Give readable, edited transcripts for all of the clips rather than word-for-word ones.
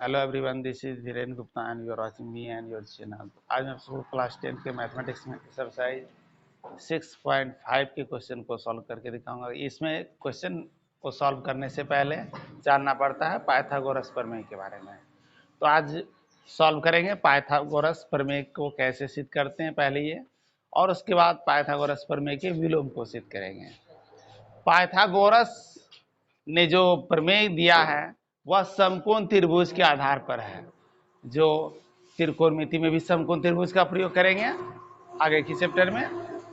Hello everyone, this is Dhiren Gupta and you are watching me and your channel. आज मैं आपको class 10 के mathematics में एक्सरसाइज 6.5 के क्वेश्चन को सॉल्व करके दिखाऊंगा। इसमें क्वेश्चन को सॉल्व करने से पहले जानना पड़ता है पाइथागोरस प्रमेय के बारे में। तो आज सॉल्व करेंगे पाइथागोरस प्रमेय को कैसे सिद्ध करते हैं पहले ये, और उसके बाद पाइथागोरस प्रमेय के विलोम को सिद्ध करेंगे। पाइथागोरस ने जो प्रमेय दिया है वह समकोण त्रिभुज के आधार पर है। जो त्रिकोणमिति में भी समकोण त्रिभुज का प्रयोग करेंगे आगे की चैप्टर में।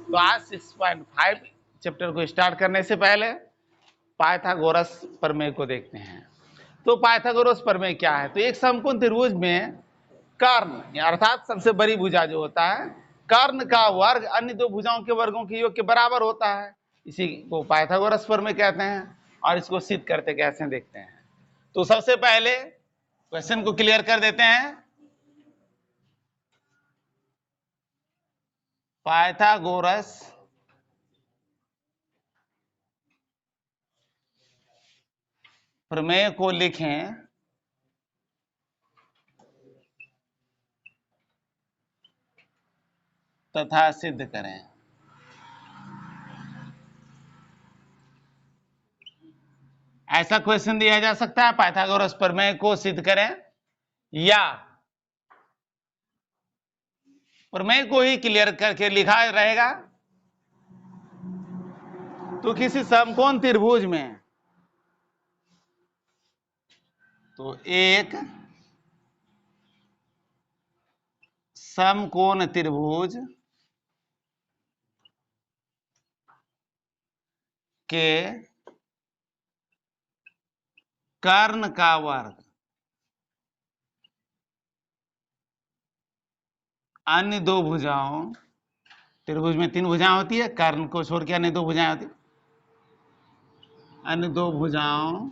तो आज 6.5 चैप्टर को स्टार्ट करने से पहले पाइथागोरस प्रमेय को देखते हैं। तो पाइथागोरस प्रमेय क्या है? तो एक समकोण त्रिभुज में कर्ण अर्थात सबसे बड़ी भुजा जो होता है, कर्ण का वर्ग अन्य दो भुजाओं के वर्गों के योग के बराबर होता है। इसी को पाइथागोरस प्रमेय कहते हैं, और इसको सिद्ध करते कैसे देखते हैं। तो सबसे पहले क्वेश्चन को क्लियर कर देते हैं। पाइथागोरस प्रमेय को लिखें तथा सिद्ध करें। ऐसा क्वेश्चन दिया जा सकता है, पाइथागोरस प्रमेय को सिद्ध करें, या प्रमेय को ही क्लियर करके लिखा रहेगा। तो किसी समकोण त्रिभुज में, तो एक समकोण त्रिभुज के कर्ण का वर्ग अन्य दो भुजाओं, त्रिभुज में 3 भुजाएं होती है, कर्ण को छोड़ के अन्य 2 भुजाएं होती, अन्य 2 भुजाओं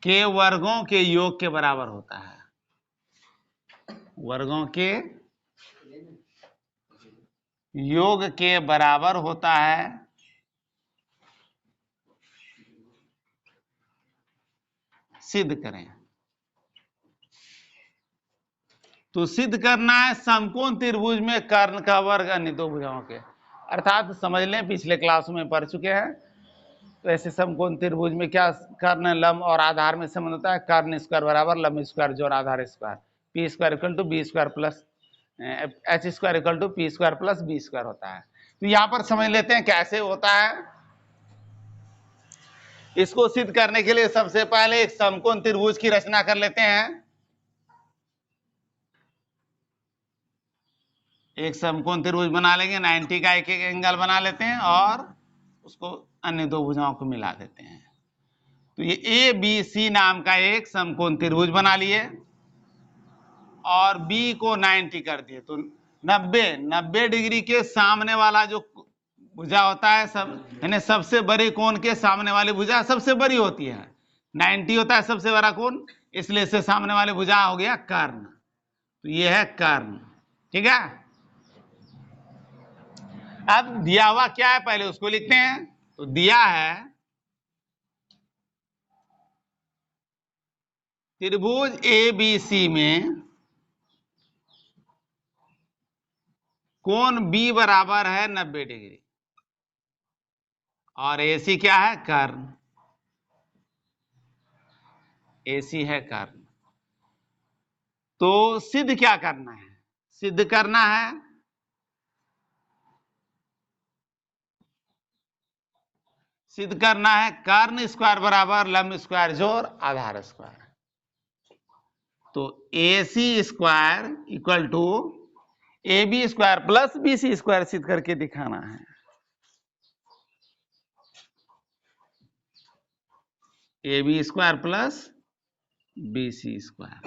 के वर्गों के योग के बराबर होता है। वर्गों के योग के बराबर होता है। सिद्ध करें। तो सिद्ध करना है समकोण त्रिभुज में कर्ण का वर्ग अन्य 2 भुजाओं के, अर्थात समझ लें पिछले क्लास में पढ़ चुके हैं। तो ऐसे समकोण त्रिभुज में क्या कर्ण, लंब और आधार में संबंध होता है। कर्ण स्क्वायर बराबर लंब स्क्वायर जोड़ आधार square, P square equal to B square plus H square equal to P square plus B square होता है। तो यहां पर समझ लेते हैं कैसे होता है। इसको सिद्ध करने के लिए सबसे पहले एक समकोण त्रिभुज की रचना कर लेते हैं। एक समकोण त्रिभुज बना लेंगे, 90 का एक एक एंगल बना लेते हैं और उसको अन्य 2 भुजाओं को मिला देते हैं। तो ये ए बी सी नाम का एक समकोण त्रिभुज बना लिए और बी को 90 कर दिए। तो 90 डिग्री के सामने वाला जो भुजा होता है, सब यानी सबसे बड़े कोण के सामने वाली भुजा सबसे बड़ी होती है। 90 होता है सबसे बड़ा कोण, इसलिए इससे सामने वाले भुजा हो गया कर्ण। तो ये है कर्ण, ठीक है। अब दिया हुआ क्या है पहले उसको लिखते हैं। तो दिया है त्रिभुज ए बी सी में कोण बी बराबर है 90 डिग्री और एसी क्या है? कर्ण। एसी है कर्ण। तो सिद्ध क्या करना है? सिद्ध करना है कर्ण स्क्वायर बराबर लंब स्क्वायर जोड़ आधार स्क्वायर। तो AC square equal to AB square plus BC square सिद्ध करके दिखाना है। AB square plus BC square.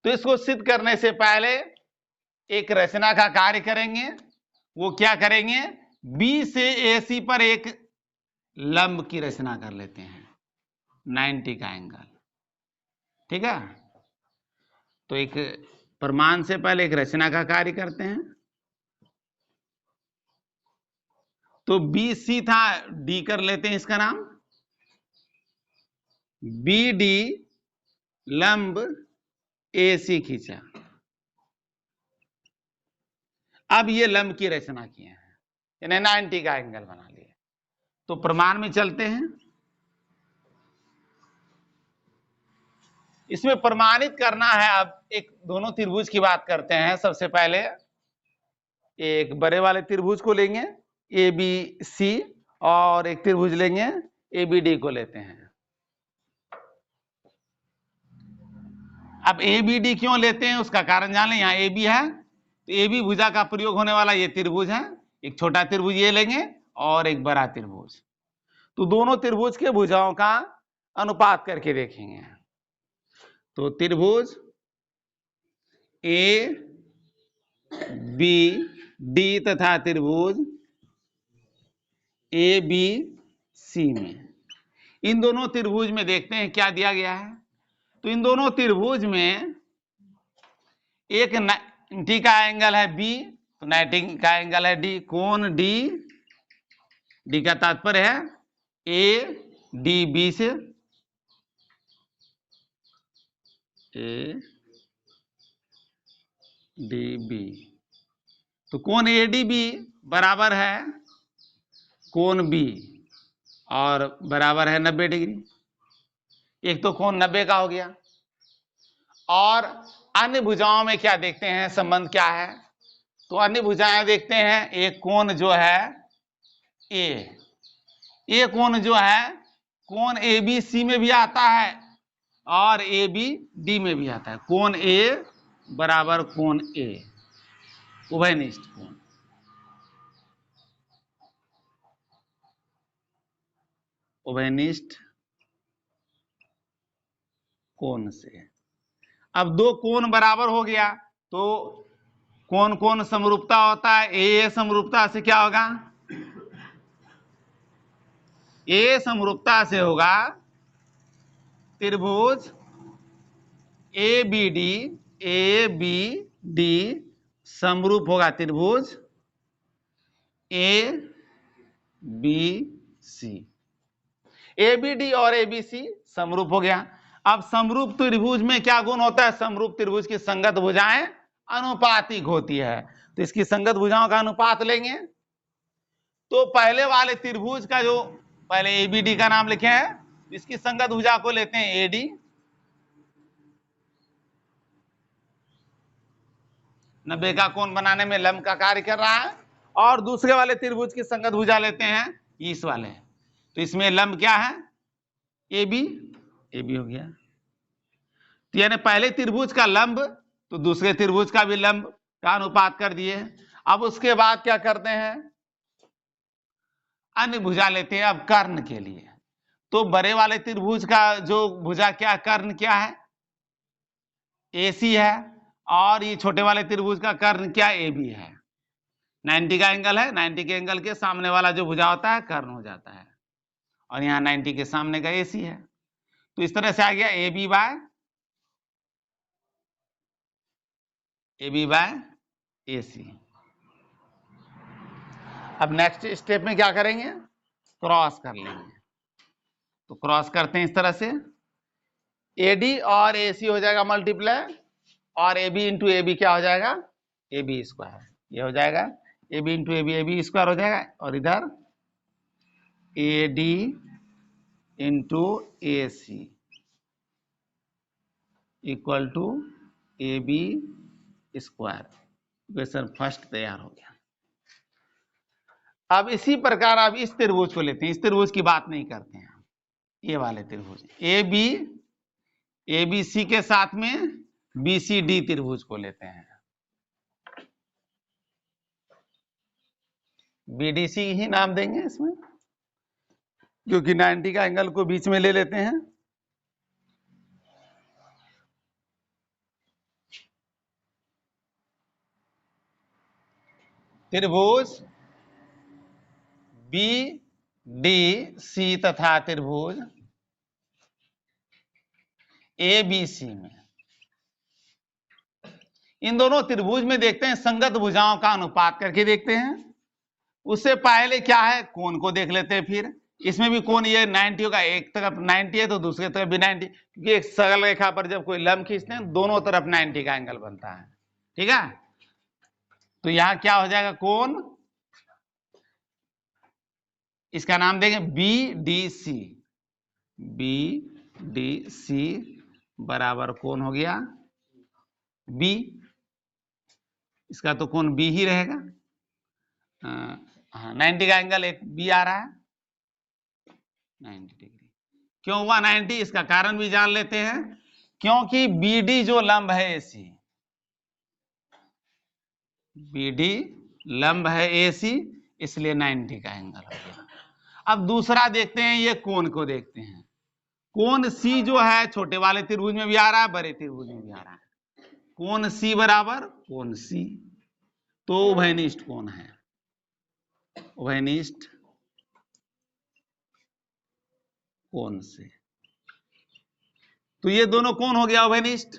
तो इसको सिद्ध करने से पहले एक रचना का कार्य करेंगे। वो क्या करेंगे? B से AC पर एक लंब की रचना कर लेते हैं, 90 का एंगल, ठीक है। तो एक प्रमाण से पहले एक रचना का कार्य करते हैं। तो BC था, D कर लेते हैं इसका नाम। बी डी लंब ए सी खींचा। अब ये लंब की रचना किए हैं, यानी 90 का एंगल बना लिया। तो प्रमाण में चलते हैं। इसमें प्रमाणित करना है। अब एक दोनों त्रिभुज की बात करते हैं। सबसे पहले एक बड़े वाले त्रिभुज को लेंगे ए बी सी, और एक त्रिभुज लेंगे ए बी डी को लेते हैं। अब ए बी डी क्यों लेते हैं उसका कारण जान लें। यहाँ ए बी है तो ए बी भुजा का प्रयोग होने वाला ये त्रिभुज है। एक छोटा त्रिभुज ये लेंगे और एक बड़ा त्रिभुज। तो दोनों त्रिभुज के भुजाओं का अनुपात करके देखेंगे। तो त्रिभुज ए बी डी तथा त्रिभुज ए बी सी में, इन दोनों त्रिभुज में देखते हैं क्या दिया गया है। तो इन दोनों त्रिभुज में एक 90 का एंगल है बी, तो 90 का एंगल है डी। कोण डी, डी का तात्पर्य है ए डी बी से, ए डी बी। तो कोण ए डी बी बराबर है कोण बी, और बराबर है 90 डिग्री। एक तो कोण 90 का हो गया। और अन्य भुजाओं में क्या देखते हैं, संबंध क्या है। तो अन्य भुजाएं देखते हैं। एक कोण जो है ए कोण जो है कोण ए बी सी में भी आता है और ए बी डी में भी आता है। कोण ए बराबर कोण ए, उभयनिष्ठ कोण। उभयनिष्ठ कोण से अब दो कोण बराबर हो गया तो कोण कोण समरूपता होता है। ए समरूपता से क्या होगा, ए समरूपता से होगा त्रिभुज ए बी डी समरूप होगा त्रिभुज A B C. A B D और ए बी सी समरूप हो गया। अब समरूप त्रिभुज में क्या गुण होता है, समरूप त्रिभुज की संगत भुजाएं अनुपातिक होती है। तो इसकी संगत भुजाओं का अनुपात लेंगे। तो पहले वाले त्रिभुज का जो पहले ए बी डी का नाम लिखे हैं, इसकी संगत भुजा को लेते हैं ए डी। नब्बे का कोण बनाने में लंब का कार्य कर रहा है। और दूसरे वाले त्रिभुज की संगत भुजा लेते हैं इस वाले। तो इसमें लंब क्या है, ए बी हो गया। तो यानी पहले त्रिभुज का लंब तो दूसरे त्रिभुज का भी लंब का अनुपात कर दिए। अब उसके बाद क्या करते हैं, अन्य भुजा लेते हैं अब कर्ण के लिए। तो बड़े वाले त्रिभुज का जो भुजा क्या कर्ण क्या है, AC है। और ये छोटे वाले त्रिभुज का कर्ण क्या AB है। 90 का एंगल है, 90 के एंगल के सामने वाला जो भुजा होता है कर्ण हो जाता है। और यहाँ 90 के सामने का AC है। तो इस तरह से आ गया AB बाय AC। अब नेक्स्ट स्टेप में क्या करेंगे, क्रॉस कर लेंगे। तो क्रॉस करते हैं इस तरह से, AD और AC हो जाएगा मल्टीप्लाई, और AB इंटू AB क्या हो जाएगा, AB स्क्वायर। ये हो जाएगा AB इंटू AB स्क्वायर हो जाएगा। और इधर AD into AC equal to AB square. Equation first तैयार हो गया। अब इसी प्रकार अब इस त्रिभुज को लेते हैं। इस त्रिभुज की बात नहीं करते हैं, ये वाले त्रिभुज ABC के साथ में BCD त्रिभुज को लेते हैं। BDC ही नाम देंगे इसमें, क्योंकि 90 का एंगल को बीच में ले लेते हैं। त्रिभुज BDC तथा त्रिभुज ABC में, इन दोनों त्रिभुज में देखते हैं संगत भुजाओं का अनुपात करके देखते हैं। उससे पहले क्या है, कोण को देख लेते हैं। फिर इसमें भी कोण ये 90 होगा, एक तरफ 90 है तो दूसरी तरफ भी 90, क्योंकि एक सरल रेखा पर जब कोई लंब खींचते हैं दोनों तरफ 90 का एंगल बनता है। ठीक है, तो यहां क्या हो जाएगा, कोण, इसका नाम देंगे B D C, B D C बराबर कोण हो गया बी, इसका तो कोण बी ही रहेगा। हाँ 90 का एंगल एक बी आ रहा है, 90 डिग्री। क्यों हुआ 90, इसका कारण भी जान लेते हैं। क्योंकि बीडी जो लंब है एसी, बीडी लंब है एसी, इसलिए 90 का एंगल हो गया। अब दूसरा देखते हैं, ये कोण को देखते हैं। कोण सी जो है छोटे वाले त्रिभुज में भी आ रहा है, बड़े त्रिभुज में भी आ रहा है। कोण सी बराबर कोण सी, तो उभयनिष्ठ कोण है, उभयनिष्ठ कोण से, तो ये दोनों कोण हो गया उभयनिष्ठ।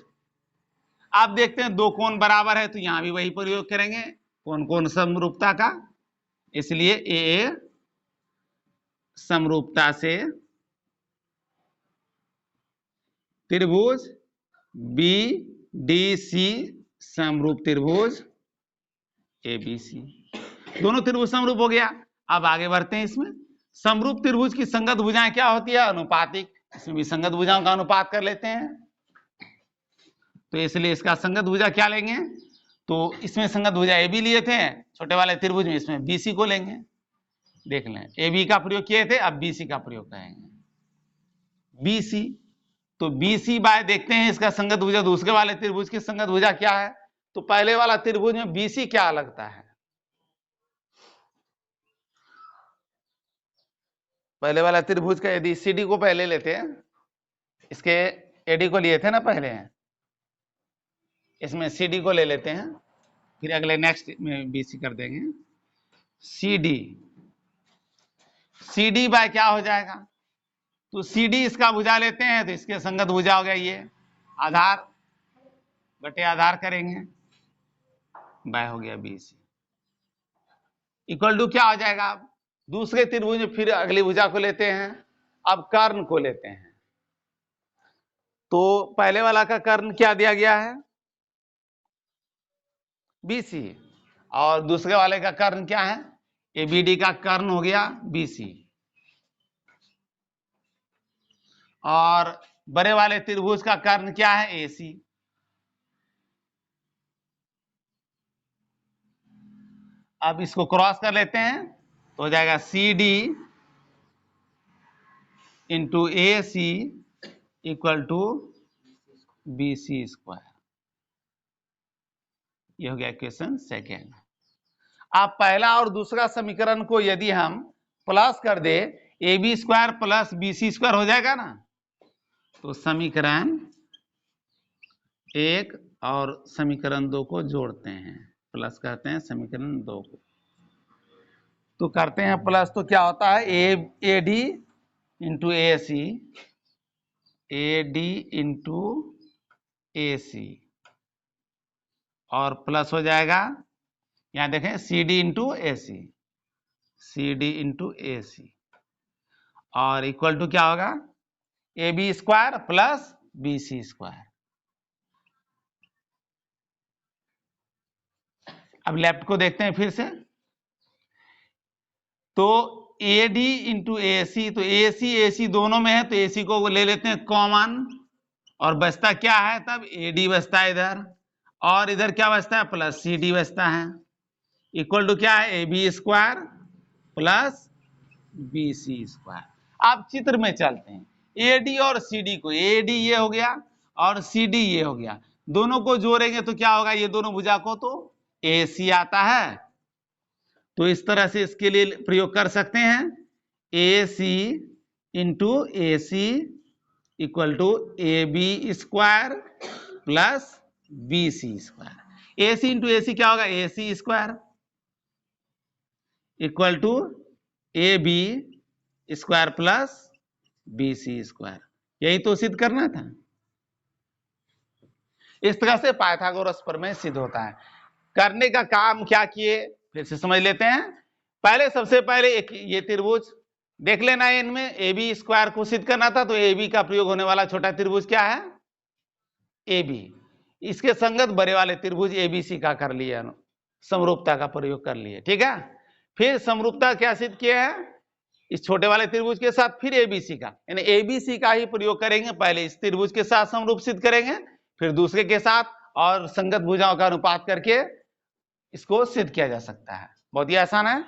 आप देखते हैं दो कोण बराबर है, तो यहां भी वही प्रयोग करेंगे, कोण कोण समरूपता का, इसलिए ए समरूपता से त्रिभुज बी डी सी समरूप त्रिभुज ए बी सी, दोनों त्रिभुज समरूप हो गया। अब आगे बढ़ते हैं, इसमें समरूप त्रिभुज की संगत भुजाएं क्या होती है, अनुपातिक, इसमें भी संगत भुजाओं का अनुपात कर लेते हैं, तो इसलिए इसका संगत भुजा क्या लेंगे, तो इसमें संगत भुजा ए बी लिए थे छोटे वाले त्रिभुज में, इसमें बी सी को लेंगे। देख लें, ए बी का प्रयोग किए थे, अब बी सी का प्रयोग करेंगे, बी सी, तो बी सी बाय देखते हैं इसका संगत भुजा दूसरे वाले त्रिभुज की संगत भुजा क्या है, तो पहले वाला त्रिभुज में बी सी क्या लगता है, पहले वाला त्रिभुज का यदि सी डी को पहले लेते हैं, इसके एडी को लिए थे ना पहले, इसमें सी डी को ले लेते हैं, फिर अगले नेक्स्ट में बी सी कर देंगे, C D, C D by क्या हो जाएगा, तो सी डी इसका भुजा लेते हैं, तो इसके संगत भुजा हो गया ये, आधार बटे आधार करेंगे, बाय हो गया बी सी, इक्वल टू क्या हो जाएगा, अब दूसरे त्रिभुज में फिर अगली भुजा को लेते हैं, अब कर्ण को लेते हैं, तो पहले वाला का कर्ण क्या दिया गया है, BC, और दूसरे वाले का कर्ण क्या है, ABD का कर्ण हो गया BC, और बड़े वाले त्रिभुज का कर्ण क्या है, AC। अब इसको क्रॉस कर लेते हैं, तो हो जाएगा CD into AC equal to BC square, ये हो गया क्वेश्चन सेकेंड। आप पहला और दूसरा समीकरण को यदि हम प्लस कर दे, AB square plus BC square हो जाएगा ना, तो समीकरण 1 और समीकरण 2 को जोड़ते हैं, प्लस करते हैं समीकरण 2 को, तो करते हैं प्लस, तो क्या होता है, AD into AC, AD into AC, और प्लस हो जाएगा, यहां देखें CD into AC, CD into AC, और इक्वल टू क्या होगा, AB square plus BC square. अब लेफ्ट को देखते हैं फिर से, तो AD इंटू AC, तो AC AC दोनों में है, तो AC को ले लेते हैं कॉमन, और बचता क्या है, तब AD बचता है इधर, और इधर क्या बचता है, प्लस CD बचता है, इक्वल टू क्या है, AB square plus BC square. आप चित्र में चलते हैं, AD और CD को, AD ये हो गया और CD ये हो गया, दोनों को जोड़ेंगे तो क्या होगा, ये दोनों भुजा को तो AC आता है, तो इस तरह से इसके लिए प्रयोग कर सकते हैं, AC into AC equal to AB square plus BC square. AC into AC क्या होगा, AC square equal to AB square plus BC square, यही तो सिद्ध करना था। इस तरह से पाइथागोरस प्रमेय सिद्ध होता है। करने का काम क्या किए, फिर से समझ लेते हैं। पहले सबसे पहले एक ये त्रिभुज देख लेना इनमें ए बी स्क्वायर को सिद्ध करना था, तो ए बी का प्रयोग होने वाला छोटा त्रिभुज क्या है, ए बी। इसके संगत बड़े वाले त्रिभुज एबीसी का कर लिए, समरूपता का प्रयोग कर लिए, ठीक है। फिर समरूपता क्या सिद्ध किया है, इस छोटे वाले त्रिभुज के साथ फिर एबीसी का, यानी एबीसी का ही प्रयोग करेंगे। पहले इस त्रिभुज के साथ समरूप सिद्ध करेंगे, फिर दूसरे के साथ, और संगत भुजाओं का अनुपात करके इसको सिद्ध किया जा सकता है। बहुत ही आसान है।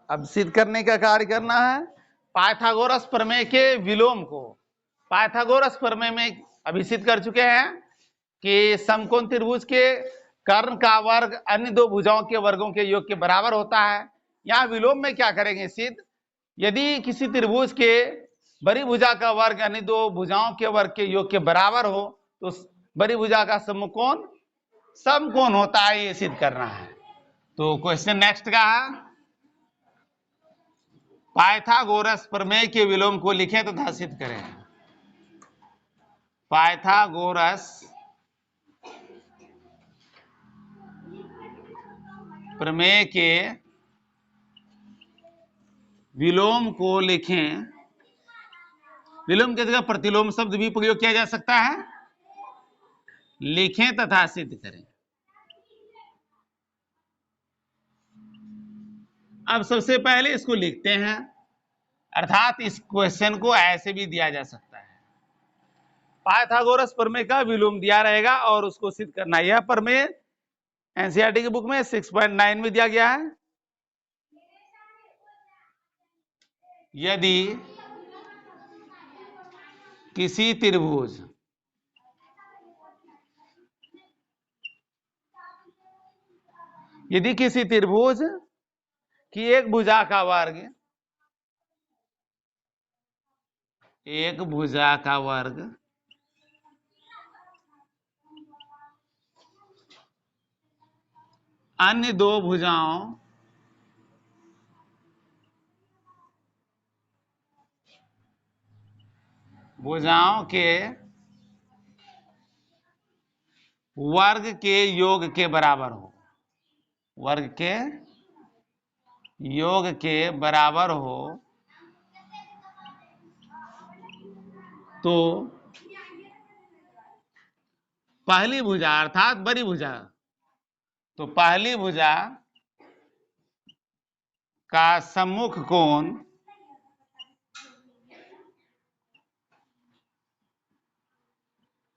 अब सिद्ध करने का कार्य करना है पाइथागोरस प्रमेय के विलोम को। पाइथागोरस प्रमेय में अभी सिद्ध कर चुके हैं कि समकोण त्रिभुज के कर्ण का वर्ग अन्य दो भुजाओं के वर्गों के योग के बराबर होता है। यहाँ विलोम में क्या करेंगे सिद्ध, यदि किसी त्रिभुज के बड़ी भुजा का वर्ग अन्य दो भुजाओं के वर्ग के योग के बराबर हो तो बड़ी भुजा का समकोण समकोण होता है, ये सिद्ध करना है। तो क्वेश्चन नेक्स्ट का है, पाइथागोरस प्रमेय के विलोम को लिखें तथा सिद्ध करें। पाइथागोरस प्रमेय के विलोम को लिखें। विलोम की जगह प्रतिलोम शब्द भी प्रयोग किया जा सकता है। लिखें तथा सिद्ध करें। अब सबसे पहले इसको लिखते हैं, अर्थात इस क्वेश्चन को ऐसे भी दिया जा सकता है, पाइथागोरस प्रमेय का विलोम दिया रहेगा और उसको सिद्ध करना। यह प्रमेय एनसीईआरटी की बुक में 6.9 में दिया गया है। यदि किसी त्रिभुज की एक भुजा का वर्ग अन्य दो भुजाओं के वर्ग के योग के बराबर हो, वर्ग के योग के बराबर हो, तो पहली भुजा अर्थात बड़ी भुजा, तो पहली भुजा का सम्मुख कोण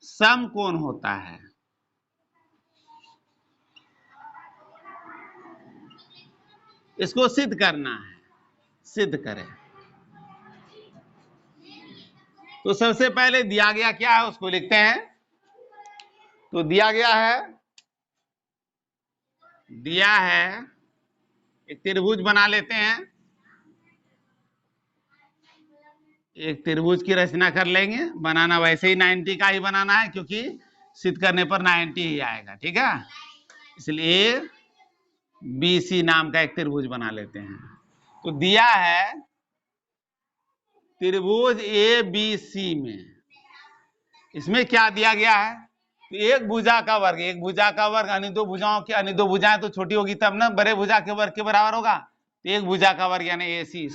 समकोण होता है। इसको सिद्ध करना है, सिद्ध करें। तो सबसे पहले दिया गया क्या है उसको लिखते हैं। तो दिया है एक त्रिभुज बना लेते हैं, एक त्रिभुज की रचना कर लेंगे। बनाना वैसे ही 90 का ही बनाना है, क्योंकि सिद्ध करने पर 90 ही आएगा, ठीक है। इसलिए BC नाम का एक त्रिभुज बना लेते हैं। तो दिया है त्रिभुज ABC में, इसमें क्या दिया गया है, तो एक भुजा का वर्ग अन्य दो भुजाएं तो छोटी होगी तब ना बड़े भुजा के वर्ग के बराबर होगा। तो एक भुजा का वर्ग यानी AC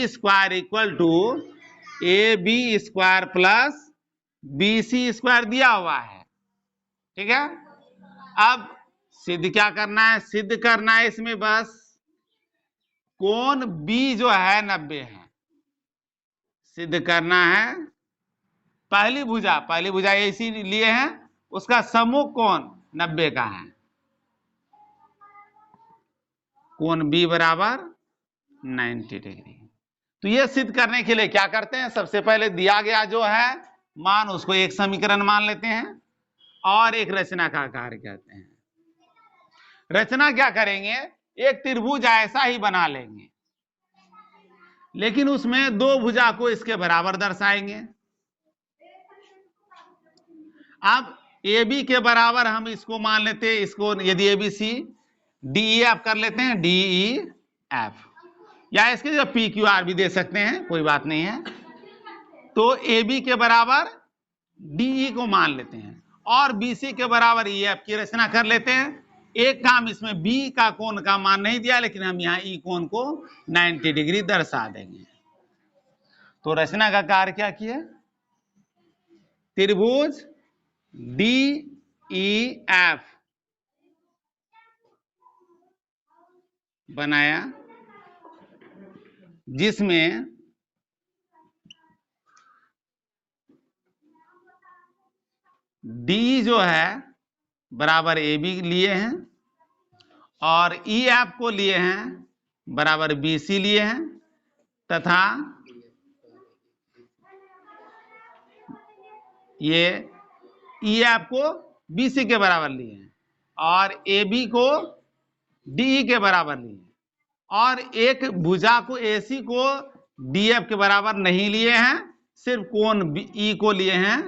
square equal to AB square plus BC square दिया हुआ है, ठीक है। अब सिद्ध क्या करना है, सिद्ध करना है इसमें बस कोण B जो है 90 है, सिद्ध करना है। पहली भुजा AC लिए हैं, उसका सम्मुख कोण 90 का है, कोण B बराबर 90 डिग्री। तो ये सिद्ध करने के लिए क्या करते हैं, सबसे पहले दिया गया जो है मान उसको एक समीकरण मान लेते हैं और एक रचना का कार्य करते हैं। रचना क्या करेंगे, एक त्रिभुज ऐसा ही बना लेंगे, लेकिन उसमें दो भुजा को इसके बराबर दर्शाएंगे। अब AB के बराबर हम इसको मान लेते हैं, इसको यदि ABC DEF कर लेते हैं, DEF, या इसके जो PQR भी दे सकते हैं, कोई बात नहीं है। तो AB के बराबर DE को मान लेते हैं और BC के बराबर EF की रचना कर लेते हैं। एक काम इसमें बी का कोण का मान नहीं दिया, लेकिन हम यहाँ ई कोण को 90 डिग्री दर्शा देंगे। तो रचना का कार्य क्या किया, त्रिभुज डी ई एफ बनाया, जिसमें डी जो है बराबर ए बी लिए हैं और ई एफ को लिए हैं बराबर बी सी लिए हैं, तथा ये ई एफ को बी सी के बराबर लिए हैं और ए बी को डी ई के बराबर लिए हैं, और एक भुजा को ए सी को डी एफ के बराबर नहीं लिए हैं, सिर्फ कोण ई को लिए हैं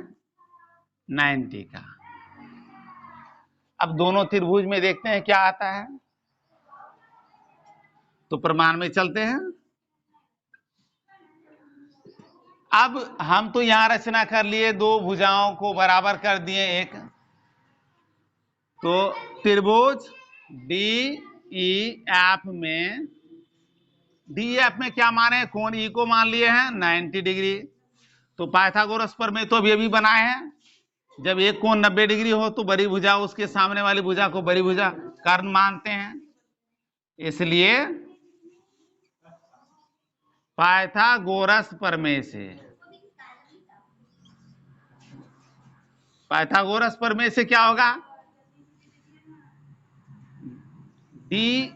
90 का। अब दोनों त्रिभुज में देखते हैं क्या आता है। तो प्रमाण में चलते हैं। अब हम तो यहां रचना कर लिए, दो भुजाओं को बराबर कर दिए एक। तो त्रिभुज डी ई एफ में, डी एफ में क्या माने, कोण ई को मान लिए हैं 90 डिग्री। तो पाइथागोरस प्रमेय तो अभी अभी बनाए हैं, जब एक कोण 90 डिग्री हो तो बड़ी भुजा उसके सामने वाली भुजा को बड़ी भुजा कर्ण मानते हैं। इसलिए पाइथागोरस प्रमेय से, पाइथागोरस प्रमेय से क्या होगा, डी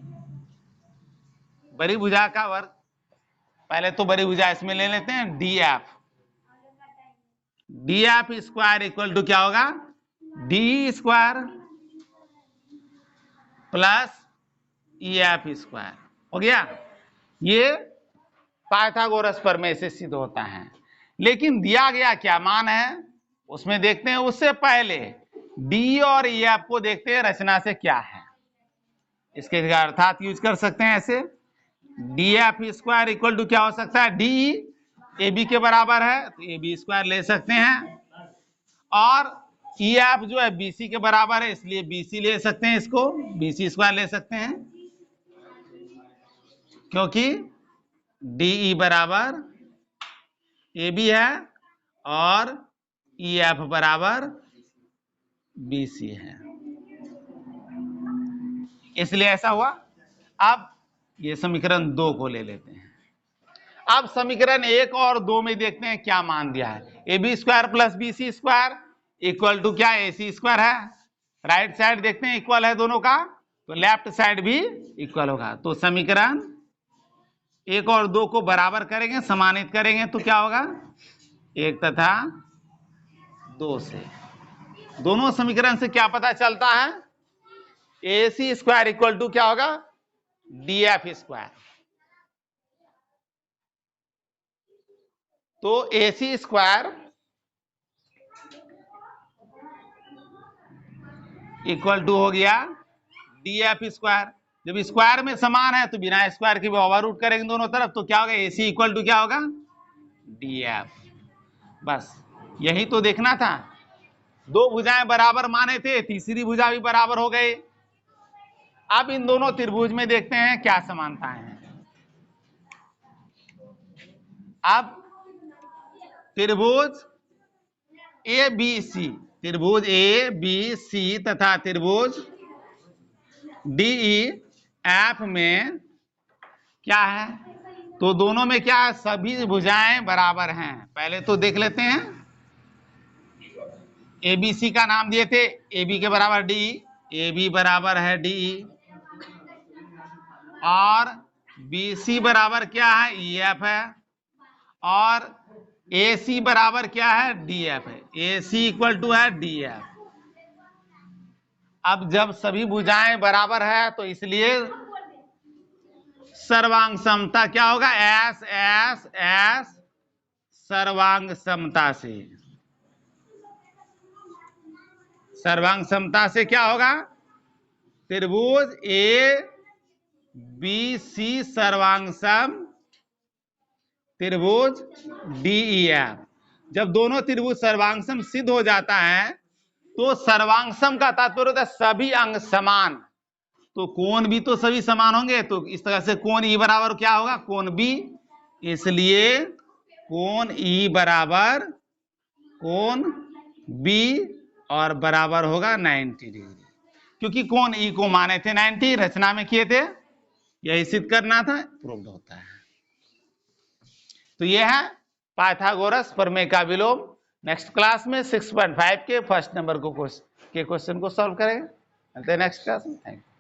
बड़ी भुजा का वर्ग, पहले तो बड़ी भुजा इसमें ले लेते हैं, D F, D F square equal to क्या होगा, D square plus E F square हो गया। ये पाइथागोरस प्रमेय से सिद्ध होता है। लेकिन दिया गया क्या मान है उसमें देखते हैं, उससे पहले डी और ई एफ को देखते हैं रचना से क्या है। इसके अर्थात यूज कर सकते हैं ऐसे, D F square equal to क्या हो सकता है, डी ए बी के बराबर है तो ए बी स्क्वायर ले सकते हैं, और ई एफ जो है बी सी के बराबर है इसलिए बी सी ले सकते हैं, इसको बी सी स्क्वायर ले सकते हैं, क्योंकि डी ई बराबर ए बी है और ई एफ बराबर बी सी है, इसलिए ऐसा हुआ। अब ये समीकरण 2 को ले लेते हैं। अब समीकरण 1 और 2 में देखते हैं क्या मान दिया है, A B square plus B C square equal to क्या, ए सी स्क्वायर है। राइट साइड देखते हैं इक्वल है दोनों का, तो लेफ्ट साइड भी इक्वल होगा। तो समीकरण 1 और 2 को बराबर करेंगे, समानित करेंगे तो क्या होगा, 1 तथा 2 से। दोनों समीकरण से क्या पता चलता है, ए सी स्क्वायर इक्वल टू क्या होगा, डी एफ स्क्वायर। तो ए सी स्क्वायर इक्वल टू हो गया डी एफ स्क्वायर। जब स्क्वायर में समान है तो बिना स्क्वायर के भी ओवर रूट करेंगे दोनों तरफ, तो क्या होगा, ए सी इक्वल टू क्या होगा, डी एफ। बस यही तो देखना था। दो भुजाएं बराबर माने थे, तीसरी भुजा भी बराबर हो गए। अब इन दोनों त्रिभुज में देखते हैं क्या समानताएं हैं। अब त्रिभुज ए बी सी, त्रिभुज ए बी सी तथा त्रिभुज डी ई एफ में क्या है, तो दोनों में क्या है, सभी भुजाएं बराबर हैं। पहले तो देख लेते हैं, ए बी सी का नाम दिए थे, ए बी के बराबर डी, ए बी बराबर है डी, और बी सी बराबर क्या है, ई एफ है, और ए सी बराबर क्या है, डी एफ है। ए सी इक्वल टू है डी एफ। अब जब सभी भुजाएं बराबर है तो इसलिए सर्वांग समता क्या होगा, एस एस एस सर्वांग समता से, सर्वांग समता से क्या होगा, त्रिभुज ए बी सी सर्वांग सम त्रिभुज डी ई एफ। जब दोनों त्रिभुज सर्वांगसम सिद्ध हो जाता है तो सर्वांगसम का तात्पर्य होता है सभी अंग समान, तो कोण भी तो सभी समान होंगे, तो इस तरह से कोण ई बराबर क्या होगा, कोण बी, इसलिए कोण ई बराबर कोण बी और बराबर होगा 90 डिग्री, क्योंकि कोण ई को माने थे 90, रचना में किए थे, यही सिद्ध करना था, प्रूव्ड होता है। तो ये है पाइथागोरस प्रमेय का विलोम। नेक्स्ट क्लास में 6.5 के फर्स्ट नंबर को क्वेश्चन को सॉल्व करेंगे। नेक्स्ट क्लास में थैंक यू।